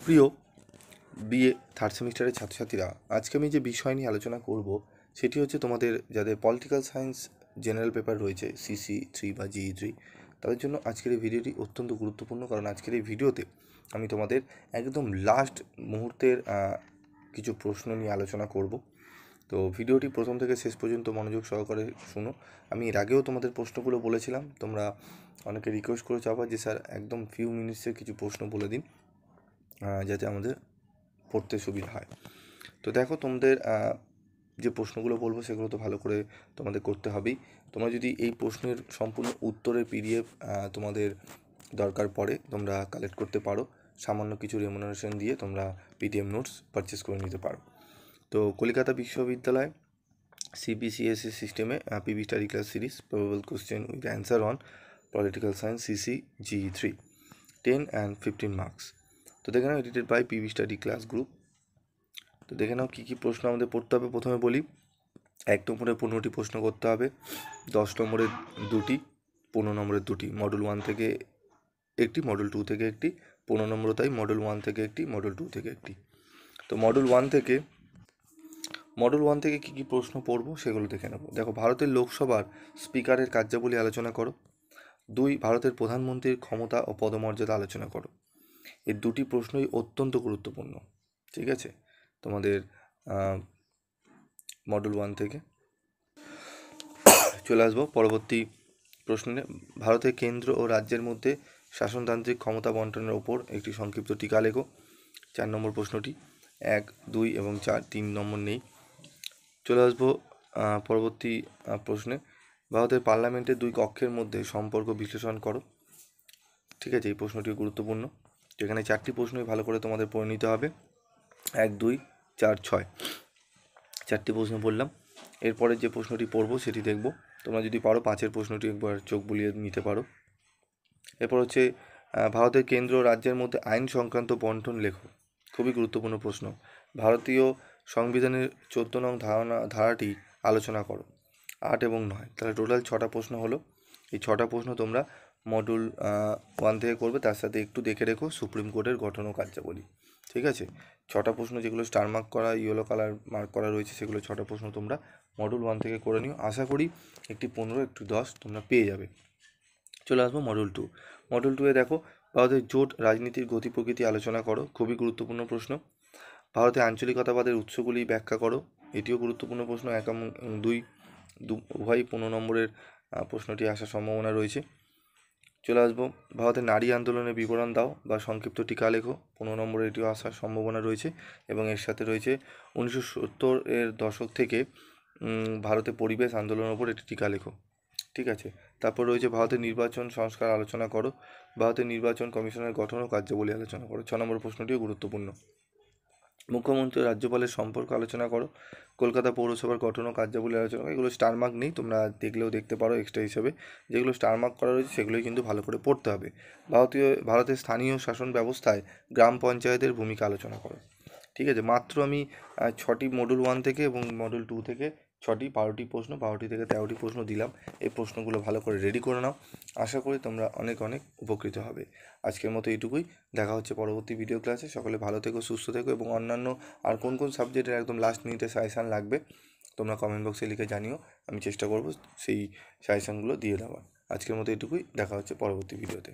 প্রিয় BA third সেমিস্টারের ছাত্রছাত্রীরা, আজকে আমি যে বিষয় নিয়ে আলোচনা করব সেটি হচ্ছে তোমাদের যাদের পলিটিক্যাল সায়েন্স জেনারেল পেপার রয়েছে CC3 বা GE3, তাদের জন্য আজকের এই ভিডিওটি অত্যন্ত গুরুত্বপূর্ণ। কারণ আজকের এই ভিডিওতে আমি তোমাদের একদম লাস্ট মুহূর্তের কিছু প্রশ্ন নিয়ে আলোচনা করব। তো ভিডিওটি প্রথম থেকে শেষ পর্যন্ত মনোযোগ সহকারে শুনো। আমি এর আগেও তোমাদের প্রশ্নগুলো বলেছিলাম, তোমরা অনেকে রিকোয়েস্ট করে চাপা যে স্যার একদম ফিউ মিনিটসের কিছু প্রশ্ন বলে দিন যাতে আমাদের পড়তে সুবিধা হয়। তো দেখো, তোমাদের যে প্রশ্নগুলো বলবো সেগুলো তো ভালো করে তোমাদের করতে হবেই। তোমরা যদি এই প্রশ্নের সম্পূর্ণ উত্তরের PDF তোমাদের দরকার পড়ে, তোমরা কালেক্ট করতে পারো। সামান্য কিছু রেমুনারেশন দিয়ে তোমরা PDF নোটস পারচেস করে নিতে পারো। তো কলকাতা বিশ্ববিদ্যালয় CBCSE সিস্টেমে PB study class series probable question with answer on political science CC GE3 10 and 15 marks. তো দেখে নাও, edited by PB study class group. তো দেখে নাও কী কী প্রশ্ন আমাদের পড়তে হবে। প্রথমে বলি, 1 নম্বরে 15টি প্রশ্ন করতে হবে, 10 নম্বরের 2টি, 15 নম্বরের 2টি, মডেল 1 থেকে একটি, মডেল 2 থেকে একটি, 15 নম্বর তাই মডেল 1 থেকে একটি, মডেল 2 থেকে একটি। তো মডেল 1 থেকে কী কী প্রশ্ন পড়বো সেগুলো দেখে নেব। দেখো, ভারতের লোকসভার স্পিকারের কার্যাবলী আলোচনা করো। 2, ভারতের প্রধানমন্ত্রীর ক্ষমতা ও পদমর্যাদা আলোচনা করো। এই দুটি প্রশ্নই অত্যন্ত গুরুত্বপূর্ণ, ঠিক আছে, তোমাদের মডেল 1 থেকে। চলে আসবো পরবর্তী প্রশ্নে। ভারতের কেন্দ্র ও রাজ্যের মধ্যে শাসনতান্ত্রিক ক্ষমতা বন্টনের ওপর একটি সংক্ষিপ্ত টিকা লেখো। 4 নম্বর প্রশ্নটি। 1, 2 এবং 4, 3 নম্বর নেই। চলে আসবো পরবর্তী প্রশ্নে। ভারতের পার্লামেন্টের 2 কক্ষের মধ্যে সম্পর্ক বিশ্লেষণ করো। ঠিক আছে, এই প্রশ্নটি গুরুত্বপূর্ণ। যেখানে 4টি প্রশ্নই ভালো করে তোমাদের পড়ে নিতে হবে। 1, 2, 4, 6, 4টি প্রশ্ন পড়লাম। এরপরে যে প্রশ্নটি পড়বো সেটি দেখব। তোমরা যদি পারো 5-এর প্রশ্নটি একবার চোখ বুলিয়ে নিতে পারো। এরপর হচ্ছে ভারতের কেন্দ্র ও রাজ্যের মধ্যে আইন সংক্রান্ত বন্টন লেখো। খুবই গুরুত্বপূর্ণ প্রশ্ন। ভারতীয় সংবিধানের 14 নং ধারাটি আলোচনা করো। 8 এবং 9, তাহলে টোটাল 6টা প্রশ্ন হলো। এই 6টা প্রশ্ন তোমরা মডুল 1 থেকে করবে। তার সাথে একটু দেখে রেখো সুপ্রিম কোর্টের গঠন ও কার্যাবলী। ঠিক আছে, 6টা প্রশ্ন যেগুলো স্টার মার্ক করা, ইয়েলো কালার মার্ক করা রয়েছে, সেগুলো 6টা প্রশ্ন তোমরা মডুল 1 থেকে করে নিও। আশা করি একটি 15, একটু 10 তোমরা পেয়ে যাবে। চলে আসবো মডেল 2। মডেল 2-এ দেখো, ভারতের জোট রাজনীতির গতি প্রকৃতি আলোচনা করো। খুবই গুরুত্বপূর্ণ প্রশ্ন। ভারতে আঞ্চলিকতাবাদের উৎসগুলি ব্যাখ্যা করো। এটিও গুরুত্বপূর্ণ প্রশ্ন। 1 এবং 2 উভয়ই 15 নম্বরের প্রশ্নটি আসার সম্ভাবনা রয়েছে। চলে আসবো, ভারতের নারী আন্দোলনের বিবরণ দাও বা সংক্ষিপ্ত টিকা লেখো। 15 নম্বরে এটিও আসার সম্ভাবনা রয়েছে। এবং এর সাথে রয়েছে 1970-এর দশক থেকে ভারতে পরিবেশ আন্দোলনের ওপর একটি টিকা লেখো। ঠিক আছে, তারপর রয়েছে ভারতের নির্বাচন সংস্কার আলোচনা করো। ভারতের নির্বাচন কমিশনের গঠন ও কার্যাবলী আলোচনা করো। 6 নম্বর প্রশ্নটিও গুরুত্বপূর্ণ। মুখ্যমন্ত্রী ও রাজ্যপালের সম্পর্ক আলোচনা করো। কলকাতা পৌরসভার গঠন ও কার্যাবলী আলোচনা করো। এগুলো স্টার মার্ক নেই, তোমরা দেখলেও দেখতে পারো এক্সট্রা হিসেবে। যেগুলো স্টার মার্ক করা রয়েছে সেগুলোই কিন্তু ভালো করে পড়তে হবে। ভারতের স্থানীয় শাসন ব্যবস্থায় গ্রাম পঞ্চায়েতের ভূমিকা আলোচনা করো। ঠিক আছে, মাত্র আমি 6টি মডুল 1 থেকে এবং মডুল 2 থেকে 6টি 12টি প্রশ্ন, 12টি থেকে 13টি প্রশ্ন দিলাম। এই প্রশ্নগুলো ভালো করে রেডি করে নাও। আশা করি তোমরা অনেক অনেক উপকৃত হবে। আজকের মতো এইটুকুই। দেখা হচ্ছে পরবর্তী ভিডিও ক্লাসে। সকলে ভালো থেকো, সুস্থ থেকো, এবং অন্যান্য আর কোন কোন সাবজেক্টের একদম লাস্ট মিনিটে সাজেশান লাগবে তোমরা কমেন্ট বক্সে লিখে জানিও। আমি চেষ্টা করব সেই সাজেশানগুলো দিয়ে দেওয়ার। আজকের মতো এইটুকুই। দেখা হচ্ছে পরবর্তী ভিডিওতে।